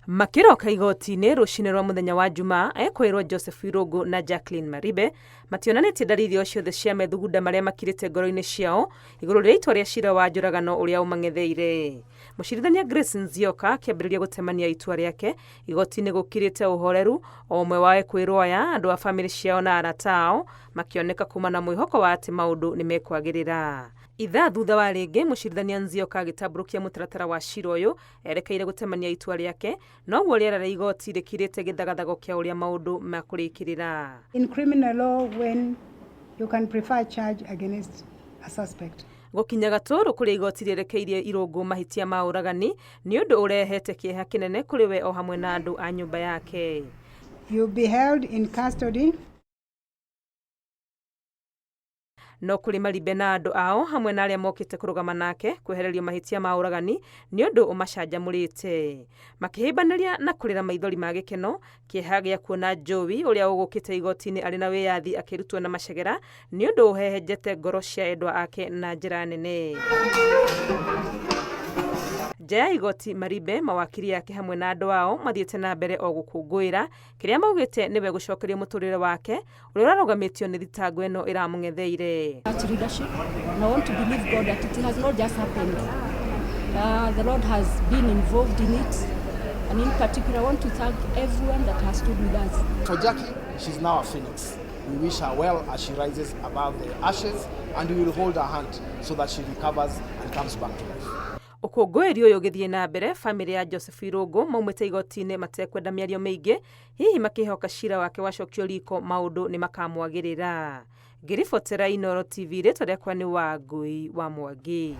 Makiroka igoti-inĩ rũcinĩ rwa mũthenya wa Jumaa, ekwĩrwo Joseph Irũngũ na Jacqueline Maribe mationanĩtie ndariri o ciothe cia methugunda marĩa makirĩte ngoro-inĩ ciao igũrũ rĩa itua rĩa cira wa njũragano ũrĩa ũmang'etheire. Mũcirithania Grace Nzioka akĩambĩrĩria gũtemania itua rĩake igoti-inĩ gũkirĩte ũhoreru, o ũmwe wa ekwĩrwo aya andũ a bamĩrĩ ciao na arata ao makĩoneka kuma na mwĩhoko wa atĩ maũndũ nĩ mekwagĩrĩra. Ithaa thutha wa rĩngĩ mũcirithania Nzioka agĩtambũrũkia mũtaratara wa cira ũyũ erekeire gũtemania itua rĩake, noguo rĩera rĩa igoti rĩkirĩte gĩthagathago kĩa ũrĩa maũndũ makũrĩkĩrĩra. In criminal law, when you can prefer charge against a suspect. Gũkinya gatũrũ kũrĩa igoti rĩerekeirie Irũngũ mahĩtia ma ũragani nĩ ũndũ ũrehete kĩeha kĩnene kũrĩ we o hamwe na andũ a nyũmba yake. You'll be held in custody. No kũrĩ Maribe na andũ ao hamwe na arĩa mokĩte kũrũgama nake kwehererio mahĩtia ma ũragani nĩ ũndũ ũmacanjamũrĩte, makĩhĩmbanĩria na kũrĩra maithori ma gĩkeno, kĩeha gĩa kuona Jowie ũrĩa ũgũkĩte igoti-inĩ arĩ na wĩyathi akĩrutwo na macegera nĩ ũndũ ũhehenjete ngoro cia endwa ake na njĩra nene. Nja ya igoti, Maribe, mawakiri yake hamwe na andũ ao mathiĩte na mbere o gũkũngũĩra kĩrĩa maugĩte nĩwe gũcokeria mũtũrĩre wake ũrĩa ũrarũgamĩtio nĩ thitango ĩno ĩramũng'etheire. I want to believe God that it has not just happened. The Lord has been involved in it, and in particular I want to thank everyone that has stood with us. For Jackie, she's now a phoenix. We wish her well as she rises above the ashes, and we will hold her hand so that she recovers and comes back to life. Ũkũngũĩri ũyũ ũgĩthiĩ na mbere, bamĩrĩ ya Joseph Irũngũ maumĩte igoti-inĩ matekwenda mĩario mĩingĩ, hihi makĩhoka cira wake wacokio riko maũndũ nĩ makamwagĩrĩra. Ngĩribotera Inooro TV, rĩtwa rĩakwa nĩ Wangui wa Mwangi.